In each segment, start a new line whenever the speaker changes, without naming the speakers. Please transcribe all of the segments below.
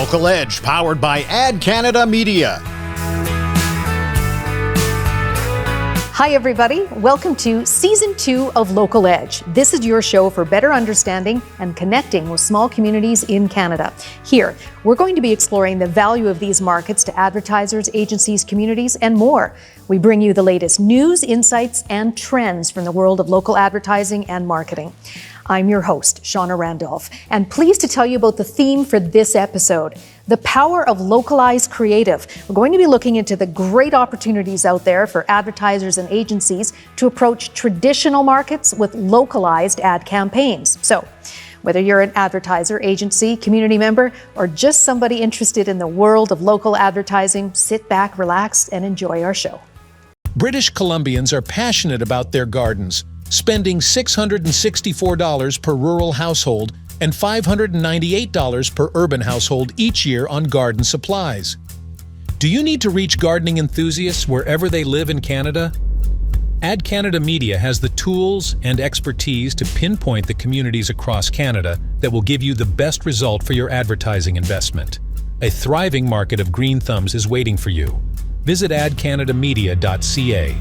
Local Edge, powered by AdCanada Media.
Hi, everybody. Welcome to Season 2 of Local Edge. This is your show for better understanding and connecting with small communities in Canada. Here, we're going to be exploring the value of these markets to advertisers, agencies, communities, and more. We bring you the latest news, insights, and trends from the world of local advertising and marketing. I'm your host, Shauna Randolph, and pleased to tell you about the theme for this episode, the power of localized creative. We're going to be looking into the great opportunities out there for advertisers and agencies to approach traditional markets with localized ad campaigns. So, whether you're an advertiser, agency, community member, or just somebody interested in the world of local advertising, sit back, relax, and enjoy our show.
British Columbians are passionate about their gardens, spending $664 per rural household and $598 per urban household each year on garden supplies. Do you need to reach gardening enthusiasts wherever they live in Canada? AdCanada Media has the tools and expertise to pinpoint the communities across Canada that will give you the best result for your advertising investment. A thriving market of green thumbs is waiting for you. Visit adcanadamedia.ca.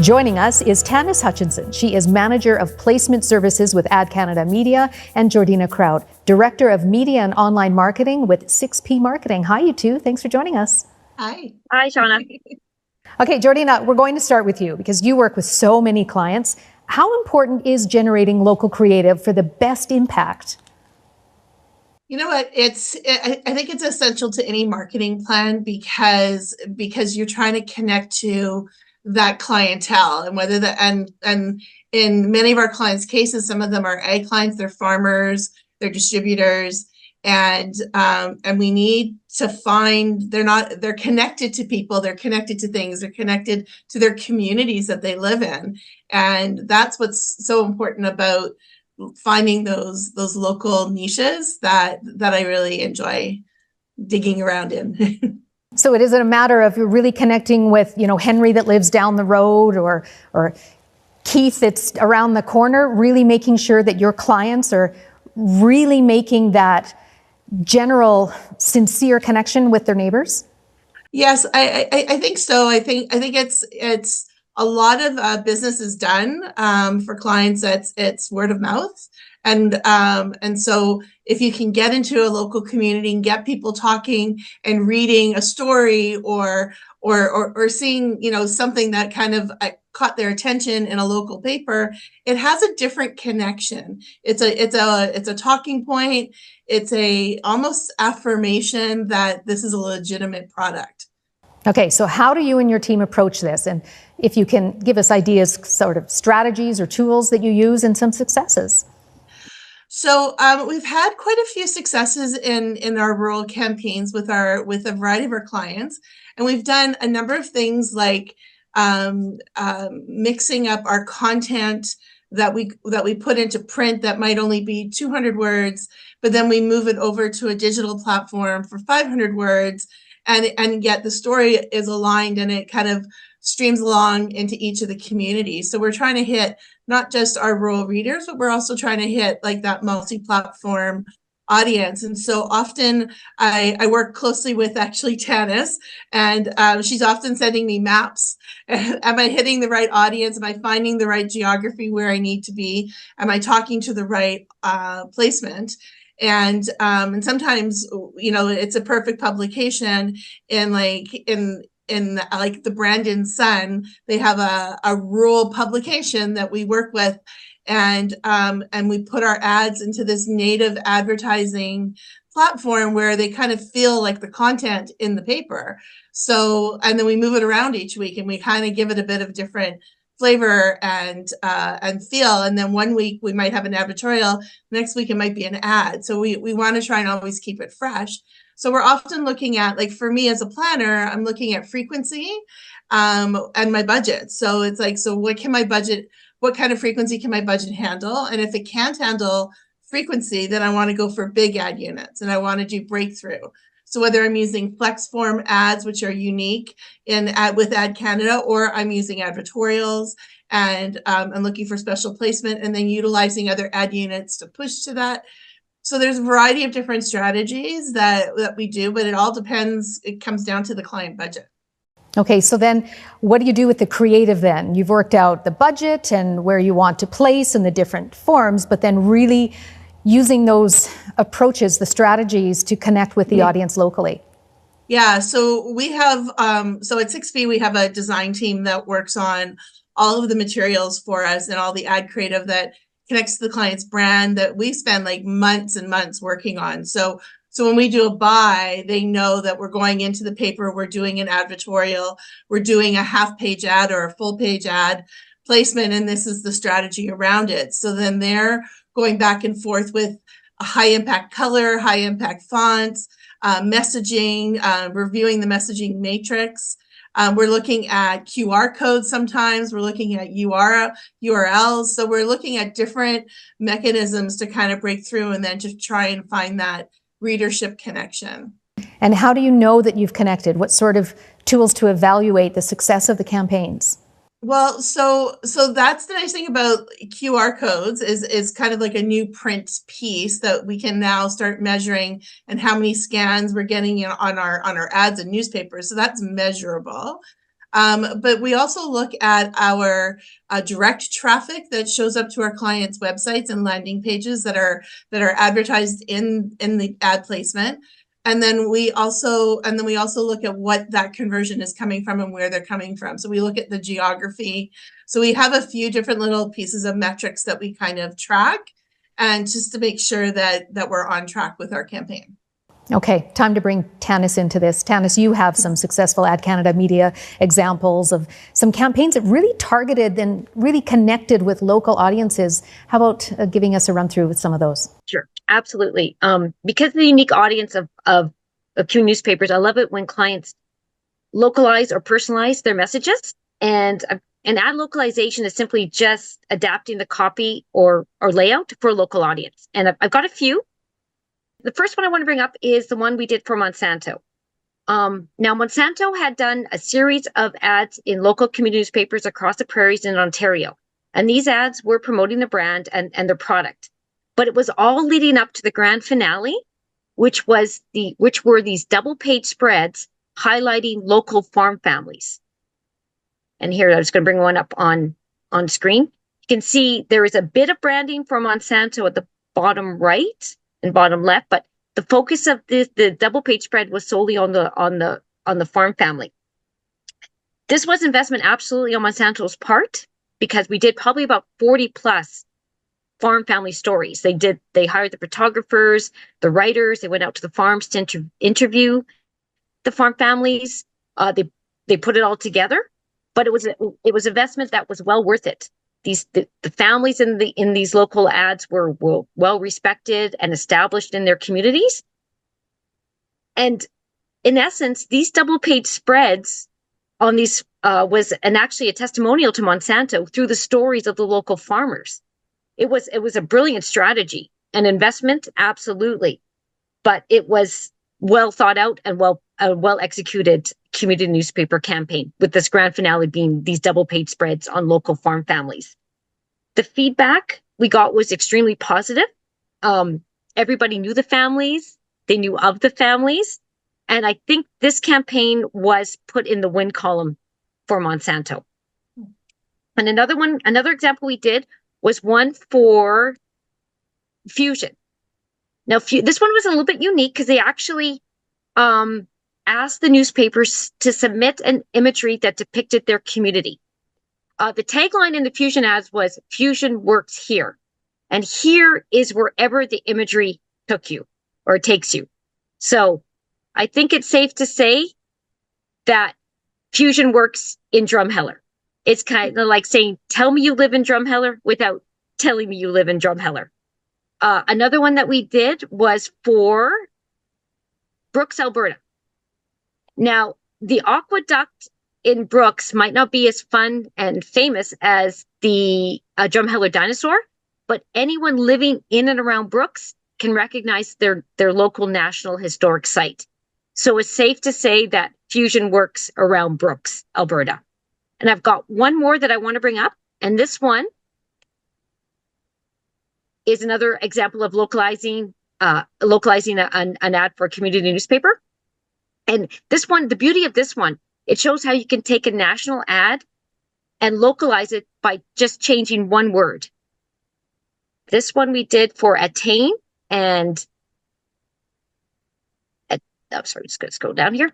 Joining us is Tanis Hutchinson. She is Manager of Placement Services with AdCanada Media, and Jordena Kraut, Director of Media and Online Marketing with 6P Marketing. Hi, you two. Thanks for joining us.
Hi.
Hi, Shauna.
Okay, Jordena, we're going to start with you because you work with so many clients. How important is generating local creative for the best impact?
You know what? I think it's essential to any marketing plan because you're trying to connect to that clientele, and whether and in many of our clients' cases, some of them are ag clients, they're farmers, they're distributors, and we need to find they're connected to people, they're connected to things, they're connected to their communities that they live in, and that's what's so important about finding those local niches that I really enjoy digging around in.
So it isn't a matter of you're really connecting with, Henry that lives down the road or Keith that's around the corner, really making sure that your clients are really making that general, sincere connection with their neighbors?
Yes, I think so. I think it's a lot of business is done for clients. It's word of mouth. And so if you can get into a local community and get people talking and reading a story or seeing, something that kind of caught their attention in a local paper, it has a different connection. It's a talking point. It's a almost affirmation that this is a legitimate product.
Okay, so how do you and your team approach this? And if you can give us ideas, sort of strategies or tools that you use and some successes.
So we've had quite a few successes in our rural campaigns with a variety of our clients, and we've done a number of things like mixing up our content that we put into print that might only be 200 words, but then we move it over to a digital platform for 500 words, and yet the story is aligned and it kind of streams along into each of the communities. So we're trying to hit not just our rural readers, but we're also trying to hit like that multi-platform audience. And so often I work closely with actually Tanis, and she's often sending me maps. Am I hitting the right audience? Am I finding the right geography where I need to be? Am I talking to the right placement? And sometimes, it's a perfect publication in like the Brandon Sun. They have a rural publication that we work with, and we put our ads into this native advertising platform where they kind of feel like the content in the paper. So, and then we move it around each week and we kind of give it a bit of different flavor and feel. And then one week we might have an advertorial, next week it might be an ad. So we want to try and always keep it fresh. So we're often looking at, like for me as a planner, I'm looking at frequency and my budget. So it's like, so what kind of frequency can my budget handle? And if it can't handle frequency, then I want to go for big ad units and I want to do breakthrough. So whether I'm using flex form ads, which are unique with AdCanada, or I'm using advertorials, and looking for special placement, and then utilizing other ad units to push to that. So there's a variety of different strategies that we do, but it all depends. It comes down to the client budget.
Okay, so then what do you do with the creative then? You've worked out the budget and where you want to place and the different forms, but then really using those approaches, the strategies to connect with the audience locally.
Yeah, so we have, so at 6B, we have a design team that works on all of the materials for us and all the ad creative that connects to the client's brand that we spend like months and months working on. So when we do a buy, they know that we're going into the paper, we're doing an advertorial, we're doing a half-page ad or a full-page ad placement, and this is the strategy around it. So then they're going back and forth with a high-impact color, high-impact fonts, messaging, reviewing the messaging matrix. We're looking at QR codes sometimes, we're looking at URLs. So we're looking at different mechanisms to kind of break through and then to try and find that readership connection.
And how do you know that you've connected? What sort of tools to evaluate the success of the campaigns?
Well, so that's the nice thing about QR codes is kind of like a new print piece that we can now start measuring and how many scans we're getting on our ads and newspapers. So that's measurable. But we also look at our direct traffic that shows up to our clients' websites and landing pages that are advertised in the ad placement. And then we also look at what that conversion is coming from and where they're coming from. So we look at the geography. So we have a few different little pieces of metrics that we kind of track, and just to make sure that we're on track with our campaign.
Okay, time to bring Tanis into this. Tanis, you have some successful AdCanada Media examples of some campaigns that really targeted and really connected with local audiences. How about giving us a run through with some of those?
Sure, absolutely. Because of the unique audience of Q newspapers, I love it when clients localize or personalize their messages. And ad localization is simply just adapting the copy or layout for a local audience. And I've got a few. The first one I want to bring up is the one we did for Monsanto. Now, Monsanto had done a series of ads in local community newspapers across the prairies in Ontario. And these ads were promoting the brand and their product. But it was all leading up to the grand finale, which were these double-page spreads highlighting local farm families. And here, I was going to bring one up on screen. You can see there is a bit of branding for Monsanto at the bottom right and bottom left, but the focus of the double-page spread was solely on the farm family. This was investment absolutely on Monsanto's part, because we did probably about 40 plus farm family stories. They hired the photographers, the writers, they went out to the farms to interview the farm families. They put it all together, but it was investment that was well worth it. The families in these local ads were well respected and established in their communities. And in essence, these double page spreads on these was actually a testimonial to Monsanto through the stories of the local farmers. It was a brilliant strategy, an investment, absolutely, but it was well thought out and well executed community newspaper campaign, with this grand finale being these double page spreads on local farm families. The feedback we got was extremely positive. Everybody knew the families, they knew of the families, and I think this campaign was put in the win column for Monsanto. And another example we did was one for Fusion. Now, this one was a little bit unique because they actually asked the newspapers to submit an imagery that depicted their community. The tagline in the Fusion ads was "Fusion works here," and here is wherever the imagery took you or takes you. So I think it's safe to say that Fusion works in Drumheller. It's kind of like saying, tell me you live in Drumheller without telling me you live in Drumheller. Another one that we did was for Brooks, Alberta. Now, the aqueduct in Brooks might not be as fun and famous as the Drumheller dinosaur, but anyone living in and around Brooks can recognize their local national historic site. So it's safe to say that Fusion works around Brooks, Alberta. And I've got one more that I want to bring up. And this one is another example of localizing an ad for a community newspaper. And this one, the beauty of this one, it shows how you can take a national ad and localize it by just changing one word. This one we did for Attain and just going to scroll down here.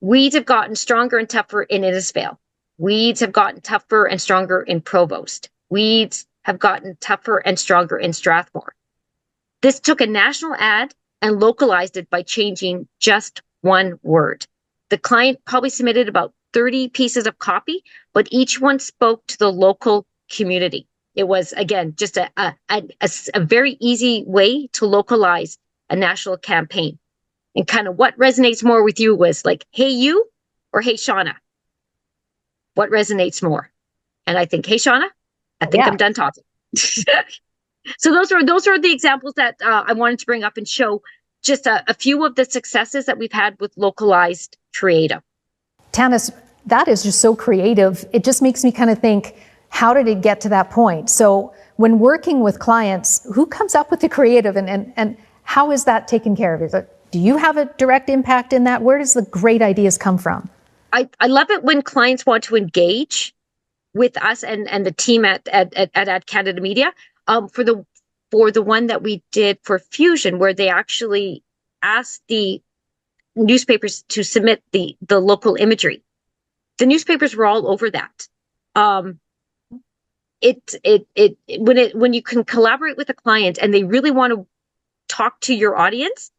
Weeds have gotten stronger and tougher in Innisfail. Weeds have gotten tougher and stronger in Provost. Weeds have gotten tougher and stronger in Strathmore. This took a national ad and localized it by changing just one word. The client probably submitted about 30 pieces of copy, but each one spoke to the local community. It was, again, just a very easy way to localize a national campaign. And kind of what resonates more with you was like, hey, you or hey, Shauna? What resonates more? And I think, hey, Shauna, I think I'm done talking. So those are the examples that I wanted to bring up and show just a few of the successes that we've had with localized creative.
Tanis, that is just so creative. It just makes me kind of think, how did it get to that point? So when working with clients, who comes up with the creative and how is that taken care of? Is it, do you have a direct impact in that? Where does the great ideas come from?
I love it when clients want to engage with us and the team at AdCanada Media. For the one that we did for Fusion, where they actually asked the newspapers to submit the local imagery. The newspapers were all over that. When you can collaborate with a client and they really want to talk to your audience,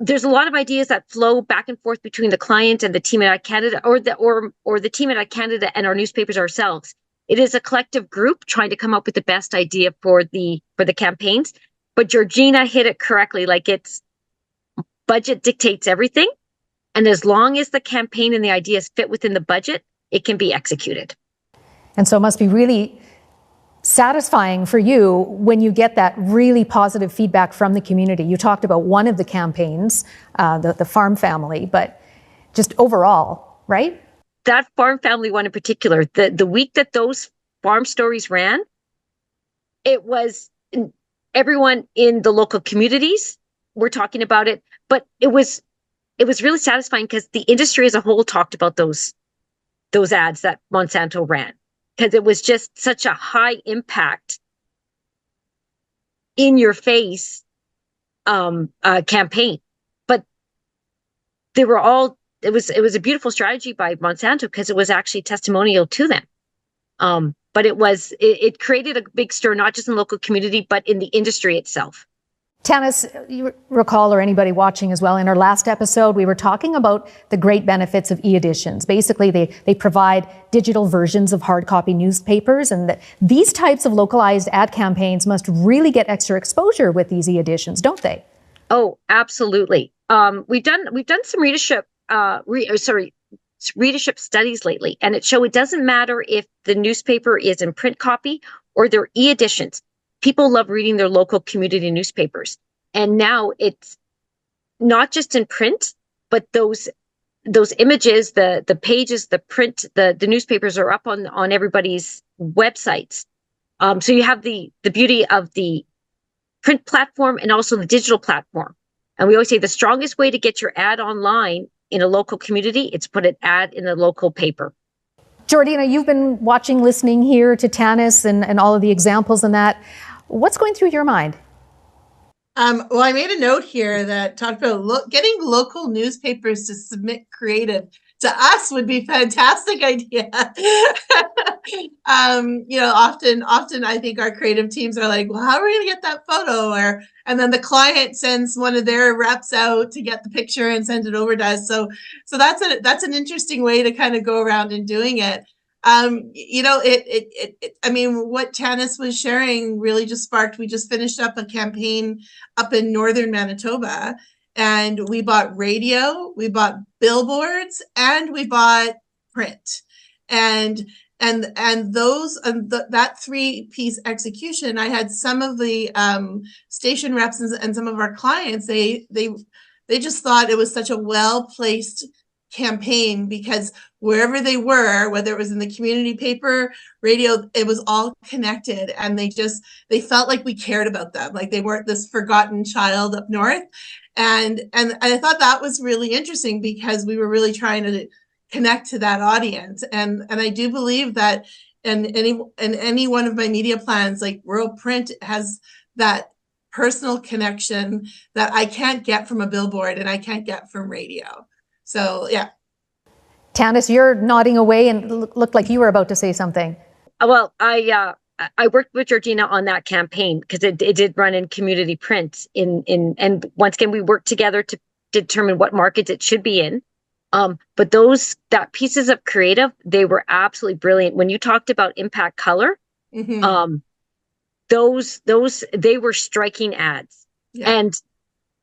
there's a lot of ideas that flow back and forth between the client and the team at AdCanada, or the team at AdCanada and our newspapers ourselves. It is a collective group trying to come up with the best idea for the campaigns. But Jordena hit it correctly. Like, it's budget dictates everything. And as long as the campaign and the ideas fit within the budget, it can be executed.
And so it must be really satisfying for you when you get that really positive feedback from the community. You talked about one of the campaigns, the farm family, but just overall, right?
That farm family one in particular, the week that those farm stories ran, it was everyone in the local communities were talking about it, but it was really satisfying because the industry as a whole talked about those ads that Monsanto ran, because it was just such a high impact, in your face campaign. But they were all, it was a beautiful strategy by Monsanto because it was actually testimonial to them. But it created a big stir, not just in the local community, but in the industry itself.
Tanis, you recall, or anybody watching as well, in our last episode, we were talking about the great benefits of e-editions. Basically, they provide digital versions of hard copy newspapers, and these types of localized ad campaigns must really get extra exposure with these e-editions, don't they?
Oh, absolutely. We've done some readership studies lately, and it doesn't matter if the newspaper is in print copy or they're e-editions. People love reading their local community newspapers. And now it's not just in print, but those images, the pages, the print, the newspapers are up on everybody's websites. So you have the beauty of the print platform and also the digital platform. And we always say the strongest way to get your ad online in a local community, it's put an ad in a local paper.
Jordena, you've been watching, listening here to Tanis and all of the examples in that. What's going through your mind?
Well, I made a note here that talked about getting local newspapers to submit creative to us would be a fantastic idea. Often I think our creative teams are like, well, how are we going to get that photo? And then the client sends one of their reps out to get the picture and send it over to us. So that's an interesting way to kind of go around and doing it. What Tanis was sharing really just sparked. We just finished up a campaign up in northern Manitoba, and we bought radio, we bought billboards, and we bought print, and those that 3-piece execution. I had some of the station reps and some of our clients. They just thought it was such a well-placed campaign, because wherever they were, whether it was in the community paper, radio, it was all connected, and they felt like we cared about them, like they weren't this forgotten child up north. And I thought that was really interesting, because we were really trying to connect to that audience. And I do believe that in any one of my media plans, like rural print has that personal connection that I can't get from a billboard and I can't get from radio. So, yeah.
Tanis, you're nodding away and looked like you were about to say something.
Well, I worked with Jordena on that campaign because it did run in community print and once again, we worked together to determine what markets it should be in. But that pieces of creative, they were absolutely brilliant. When you talked about impact color, they were striking ads. Yeah. And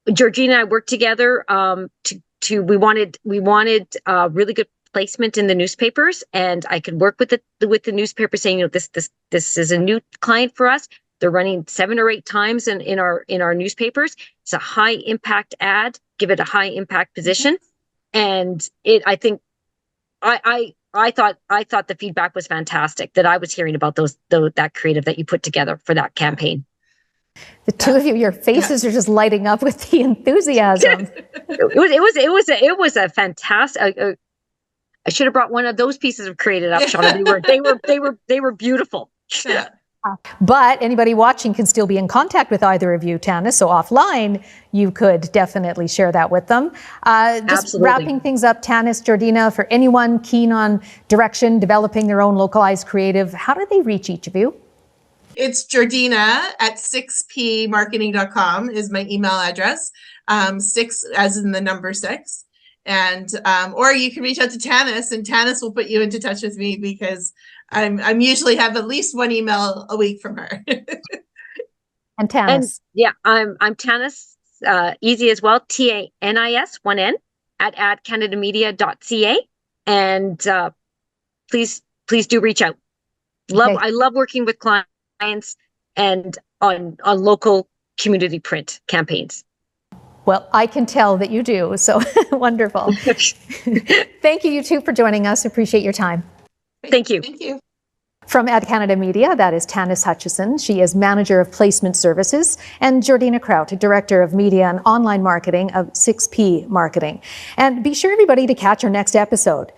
Jordena and I worked together we wanted really good placement in the newspapers, and I could work with the newspaper saying, this is a new client for us. They're running 7 or 8 times in our newspapers. It's a high impact ad. Give it a high impact position, and I thought the feedback was fantastic that I was hearing about that creative that you put together for that campaign.
The two of you, your faces are just lighting up with the enthusiasm.
It was a fantastic. I should have brought one of those pieces of creative up, Shauna. They were beautiful.
Yeah.
But anybody watching can still be in contact with either of you, Tanis. So offline, you could definitely share that with them. Just
Absolutely.
Wrapping things up, Tanis, Jordena, for anyone keen on direction, developing their own localized creative, how do they reach each of you?
It's Jordena at 6pmarketing.com is my email address. 6 as in the number 6. And or you can reach out to Tanis, and Tanis will put you into touch with me, because I'm usually have at least one email a week from her.
And Tanis.
I'm Tanis, easy as well, TANIS, 1N, at AdCanadaMedia.ca. And please do reach out. I love working with clients and on local community print campaigns.
Well, I can tell that you do. So wonderful. Thank you two for joining us. Appreciate your time.
Thank you.
Thank you.
From AdCanada Media, that is Tanis Hutchinson. She is Manager of Placement Services, and Jordena Kraut, Director of Media and Online Marketing of 6P Marketing. And be sure, everybody, to catch our next episode.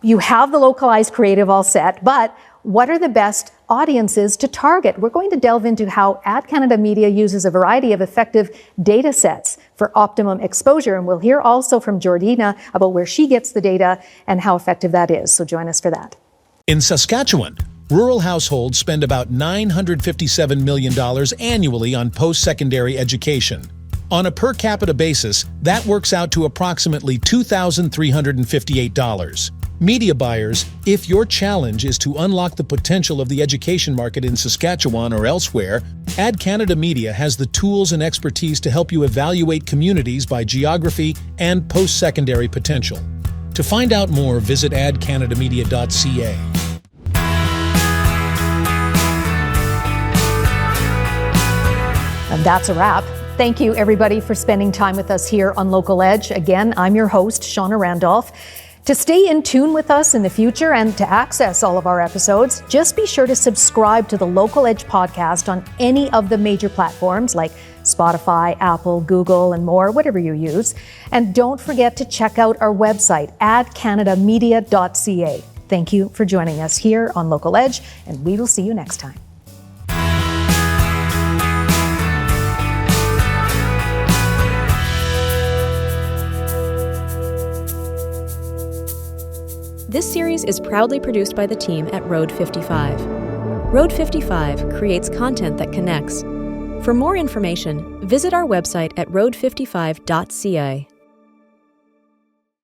You have the localized creative all set, but what are the best audiences to target? We're going to delve into how AdCanada Media uses a variety of effective data sets for optimum exposure. And we'll hear also from Jordena about where she gets the data and how effective that is. So join us for that.
In Saskatchewan, rural households spend about $957 million annually on post-secondary education. On a per capita basis, that works out to approximately $2,358. Media buyers, if your challenge is to unlock the potential of the education market in Saskatchewan or elsewhere, AdCanada Media has the tools and expertise to help you evaluate communities by geography and post-secondary potential. To find out more, visit adcanadamedia.ca.
And that's a wrap. Thank you, everybody, for spending time with us here on Local Edge. Again, I'm your host, Shauna Randolph. To stay in tune with us in the future and to access all of our episodes, just be sure to subscribe to the Local Edge podcast on any of the major platforms like Spotify, Apple, Google, and more, whatever you use. And don't forget to check out our website, adcanadamedia.ca. Thank you for joining us here on Local Edge, and we will see you next time.
This series is proudly produced by the team at Road 55. Road 55 creates content that connects. For more information, visit our website at road55.ca.